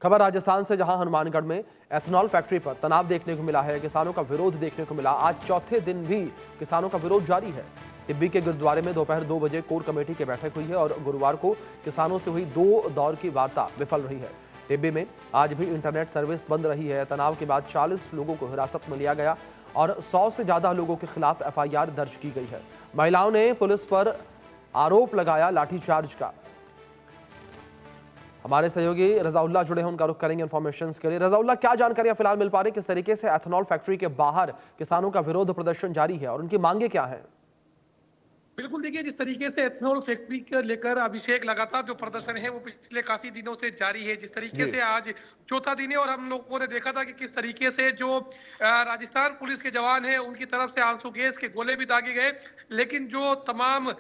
खबर राजस्थान से, जहां हनुमानगढ़ में एथेनॉल फैक्ट्री पर तनाव देखने को मिला है। किसानों का विरोध देखने को मिला। आज चौथे दिन भी किसानों का विरोध जारी है। टिब्बी के गुरुद्वारे में दोपहर 2 बजे कोर कमेटी की बैठक हुई है और गुरुवार को किसानों से हुई 2 दौर की वार्ता विफल रही है। टिब्बी में आज भी इंटरनेट सर्विस बंद रही है। तनाव के बाद 40 लोगों को हिरासत में लिया गया और 100 से ज्यादा लोगों के खिलाफ FIR दर्ज की गई है। महिलाओं ने पुलिस पर आरोप लगाया लाठीचार्ज का। हमारे सहयोगी रजाउल्लाह जुड़े हैं, उनका रुख करेंगे इन्फॉर्मेशन के लिए। रजाउल्लाह, क्या जानकारियां फिलहाल मिल पा रही, किस तरीके से एथेनॉल फैक्ट्री के बाहर किसानों का विरोध प्रदर्शन जारी है और उनकी मांगे क्या है? बिल्कुल, देखिए जिस तरीके से एथेनॉल फैक्ट्री को लेकर अभिषेक लगातार जो प्रदर्शन है वो पिछले काफी दिनों से जारी है। जिस तरीके से आज चौथा दिन है और हम लोगों ने देखा था कि किस तरीके से जो राजस्थान पुलिस के जवान हैं उनकी तरफ से आंसू गैस के गोले भी दागे गए, लेकिन जो तमाम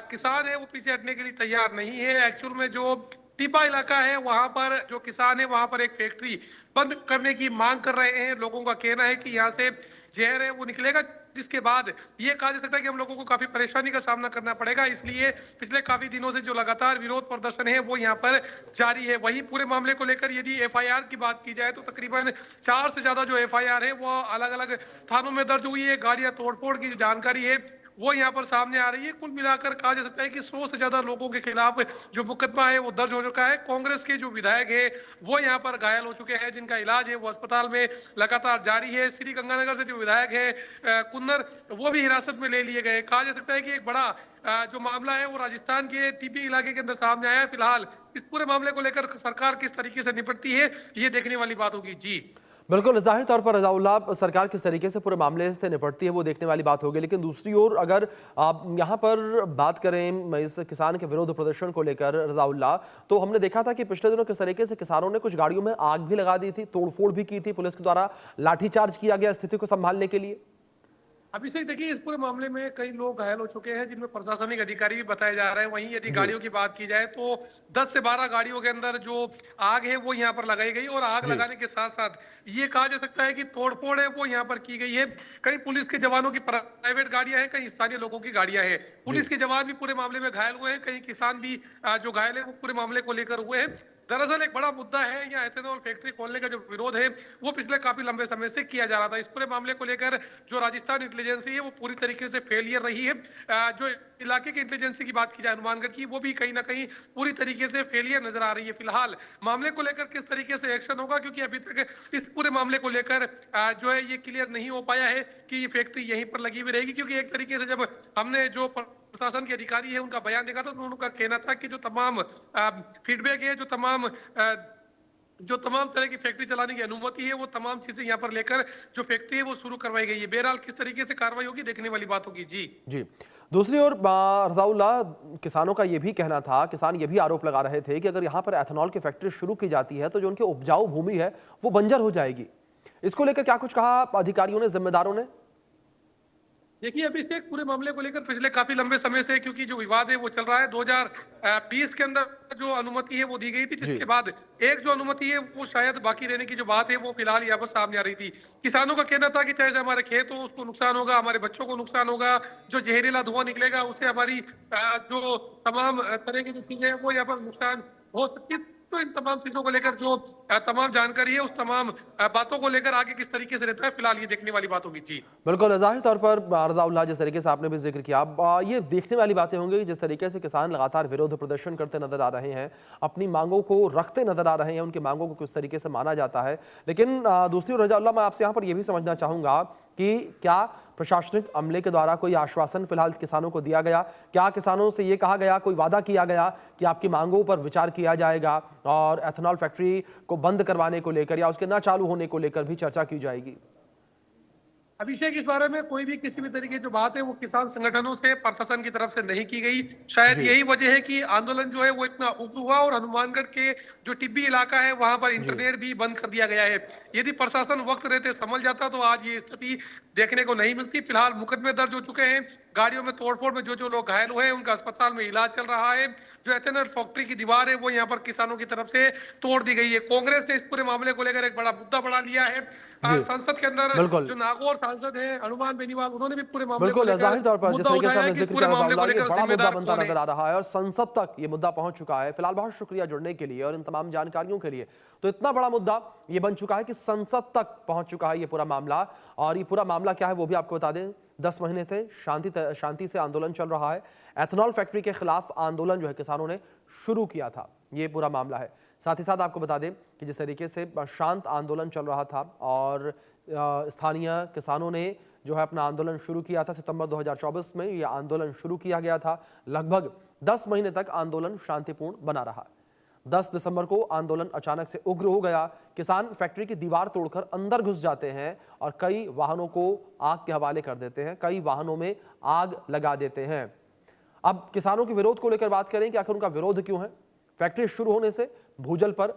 किसान है वो पीछे हटने के लिए तैयार नहीं है। एक्चुअल में जो टिब्बा इलाका है वहां पर जो किसान है वहां पर एक फैक्ट्री बंद करने की मांग कर रहे हैं। लोगों का कहना है कि यहाँ से जहर है वो निकलेगा, जिसके बाद ये कहा जा सकता है कि हम लोगों को काफी परेशानी का सामना करना पड़ेगा। इसलिए पिछले काफी दिनों से जो लगातार विरोध प्रदर्शन है वो यहाँ पर जारी है। वहीं पूरे मामले को लेकर यदि FIR की बात की जाए तो तकरीबन 4 से ज्यादा जो FIR है वो अलग अलग थानों में दर्ज हुई है। गाड़ियां तोड़फोड़ की जो जानकारी है वो यहाँ पर सामने आ रही है। कुल मिलाकर कहा जा सकता है कि 100 से ज्यादा लोगों के खिलाफ जो मुकदमा है वो दर्ज हो चुका है। कांग्रेस के जो विधायक है वो यहाँ पर घायल हो चुके हैं, जिनका इलाज है वो अस्पताल में लगातार जारी है। श्री गंगानगर से जो विधायक है कुन्नर, वो भी हिरासत में ले लिए गए। कहा जा सकता है कि एक बड़ा जो मामला है वो राजस्थान के टिब्बी इलाके के अंदर सामने आया है। फिलहाल इस पूरे मामले को लेकर सरकार किस तरीके से निपटती है ये देखने वाली बात होगी। जी बिल्कुल, जाहिर तौर पर रजाउल्लाह, सरकार किस तरीके से पूरे मामले से निपटती है वो देखने वाली बात होगी। लेकिन दूसरी ओर अगर आप यहाँ पर बात करें इस किसान के विरोध प्रदर्शन को लेकर रजाउल्लाह, तो हमने देखा था कि पिछले दिनों किस तरीके से किसानों ने कुछ गाड़ियों में आग भी लगा दी थी, तोड़फोड़ भी की थी, पुलिस के द्वारा लाठीचार्ज किया गया स्थिति को संभालने के लिए। अभिषेक, देखिए इस पूरे मामले में कई लोग घायल हो चुके हैं, जिनमें प्रशासनिक अधिकारी भी बताए जा रहे हैं। वहीं यदि गाड़ियों की बात की जाए तो 10 से 12 गाड़ियों के अंदर जो आग है वो यहाँ पर लगाई गई और आग लगाने के साथ साथ ये कहा जा सकता है कि तोड़फोड़ है वो यहाँ पर की गई है। कई पुलिस के जवानों की प्राइवेट गाड़ियां हैं, कई स्थानीय लोगों की गाड़ियां हैं। पुलिस के जवान भी पूरे मामले में घायल हुए हैं, कई किसान भी जो घायल है वो पूरे मामले को लेकर हुए हैं। दरअसल एक बड़ा मुद्दा है यहाँ एथेनॉल फैक्ट्री खोलने का जो विरोध है वो पिछले काफी लंबे समय से किया जा रहा था। इस पूरे मामले को लेकर जो राजस्थान इंटेलिजेंसी है वो पूरी तरीके से फेलियर रही है। जो इलाके की इंटेलिजेंसी की बात की जाए हनुमानगढ़ की, वो भी कहीं ना कहीं पूरी तरीके से फेलियर नजर आ रही है। फिलहाल मामले को लेकर किस तरीके से एक्शन होगा, क्योंकि अभी तक इस पूरे मामले को लेकर जो है ये क्लियर नहीं हो पाया है कि ये फैक्ट्री यहीं पर लगी हुई रहेगी। क्योंकि एक तरीके से जब हमने जो प्रशासन के अधिकारी है उनका बयान देखा था तो उनका कहना था कि जो तमाम फीडबैक है, जो तमाम तरह की फैक्ट्री चलाने की अनुमति है, वो तमाम चीजें यहाँ पर लेकर जो फैक्ट्री है वो शुरू करवाई गई है। बहरहाल किस तरीके से कार्रवाई होगी देखने वाली बात होगी। जी जी, दूसरी ओर रजाउल्लाह, किसानों का यह भी कहना था, किसान ये भी आरोप लगा रहे थे कि अगर यहाँ पर एथेनॉल की फैक्ट्री शुरू की जाती है तो जो उनकी उपजाऊ भूमि है वो बंजर हो जाएगी। इसको लेकर क्या कुछ कहा अधिकारियों ने, जिम्मेदारों ने? देखिए अभिषेक, पूरे मामले को लेकर पिछले काफी लंबे समय से क्योंकि जो विवाद है वो चल रहा है। 2020 के अंदर जो अनुमति है वो दी गई थी, जिसके बाद एक जो अनुमति है वो शायद बाकी रहने की जो बात है वो फिलहाल यहाँ पर सामने आ रही थी। किसानों का कहना था कि चाहे से हमारे खेत हो उसको नुकसान होगा, हमारे बच्चों को नुकसान होगा, जो जहरीला धुआं निकलेगा उससे हमारी जो तमाम तरह की जो चीजें हैं वो यहाँ पर नुकसान हो सकती है। तो इन तमाम चीजों को लेकर जो तमाम जानकारी है उस तमाम बातों को लेकर आगे किस तरीके से रहता है फिलहाल ये देखने वाली बात होगी। जी बिल्कुल, जाहिर तौर पर रजाउल्लाह, जिस तरीके से आपने भी जिक्र किया, ये देखने वाली बातें होंगी जिस तरीके से किसान लगातार विरोध प्रदर्शन करते नजर आ रहे हैं, अपनी मांगों को रखते नजर आ रहे हैं, उनकी मांगों को किस तरीके से माना जाता है। लेकिन दूसरी ओर रजाउल्लाह, मैं आपसे यहाँ पर यह भी समझना चाहूंगा कि क्या प्रशासनिक अमले के द्वारा कोई आश्वासन फिलहाल किसानों को दिया गया? क्या किसानों से ये कहा गया, कोई वादा किया गया कि आपकी मांगों पर विचार किया जाएगा और एथेनॉल फैक्ट्री को बंद करवाने को लेकर या उसके ना चालू होने को लेकर भी चर्चा की जाएगी? अभिषेक, इस बारे में कोई भी किसी भी तरीके की जो बात है वो किसान संगठनों से प्रशासन की तरफ से नहीं की गई। शायद यही वजह है कि आंदोलन जो है वो इतना उग्र हुआ और हनुमानगढ़ के जो टिब्बी इलाका है वहां पर इंटरनेट भी बंद कर दिया गया है। यदि प्रशासन वक्त रहते समझ जाता तो आज ये स्थिति देखने को नहीं मिलती। फिलहाल मुकदमे दर्ज हो चुके हैं, गाड़ियों में तोड़फोड़ में जो लोग घायल हुए हैं उनका अस्पताल में इलाज चल रहा है। जो एथेनॉल फैक्ट्री की दीवार है वो यहाँ पर किसानों की तरफ से तोड़ दी गई है। कांग्रेस ने इस पूरे मामले को लेकर एक बड़ा मुद्दा बढ़ा लिया है। जी संसद के अंदर बिल्कुल जो नागौर सांसद हैं हनुमान बेनीवाल, उन्होंने भी पूरे मामले को बिल्कुल, लेकर जाहिर तौर पर जिस मुद्दा तरीके से उठाया है हमने कि इस जिक्र पूरे किया मामले को ये लेकर बड़ा मुद्दा जिम्मेदार बनता कौन है। नजर आ रहा है और संसद तक ये मुद्दा पहुंच चुका है। फिलहाल बहुत शुक्रिया जुड़ने के लिए और इन तमाम जानकारियों के लिए। तो इतना बड़ा मुद्दा ये बन चुका है कि संसद तक पहुंच चुका है ये पूरा मामला। और ये पूरा मामला क्या है वो भी आपको बता दें। 10 महीने थे शांति से आंदोलन चल रहा है। एथेनॉल फैक्ट्री के खिलाफ आंदोलन जो है किसानों ने शुरू किया था, ये पूरा मामला है। साथ ही साथ आपको बता दें कि जिस तरीके से शांत आंदोलन चल रहा था और स्थानीय किसानों ने जो है अपना आंदोलन शुरू किया था सितंबर 2024 में ये आंदोलन शुरू किया गया था। लगभग 10 महीने तक आंदोलन शांतिपूर्ण बना रहा। 10 दिसंबर को आंदोलन अचानक से उग्र हो गया। किसान फैक्ट्री की दीवार तोड़कर अंदर घुस जाते हैं और कई वाहनों को आग के हवाले कर देते हैं, कई वाहनों में आग लगा देते हैं। अब किसानों के विरोध को लेकर बात करें कि आखिर उनका विरोध क्यों है। फैक्ट्री शुरू होने से भूजल पर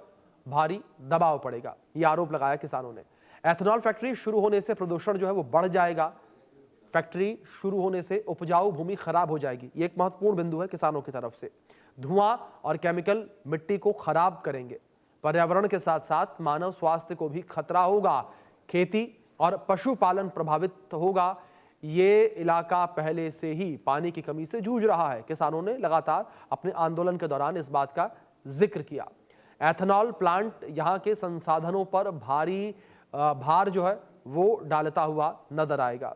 भारी दबाव पड़ेगा, ये आरोप लगाया किसानों ने। एथेनॉल फैक्ट्री शुरू होने से प्रदूषण जो है वो बढ़ जाएगा। फैक्ट्री शुरू होने से उपजाऊ भूमि खराब हो जाएगी, ये एक महत्वपूर्ण बिंदु है किसानों की तरफ से। धुआं और केमिकल मिट्टी को खराब करेंगे, पर्यावरण के साथ साथ मानव स्वास्थ्य को भी खतरा होगा। खेती और पशुपालन प्रभावित होगा। ये इलाका पहले से ही पानी की कमी से जूझ रहा है। किसानों ने लगातार अपने आंदोलन के दौरान इस बात का जिक्र किया। एथेनॉल प्लांट यहाँ के संसाधनों पर भारी भार जो है वो डालता हुआ नजर आएगा।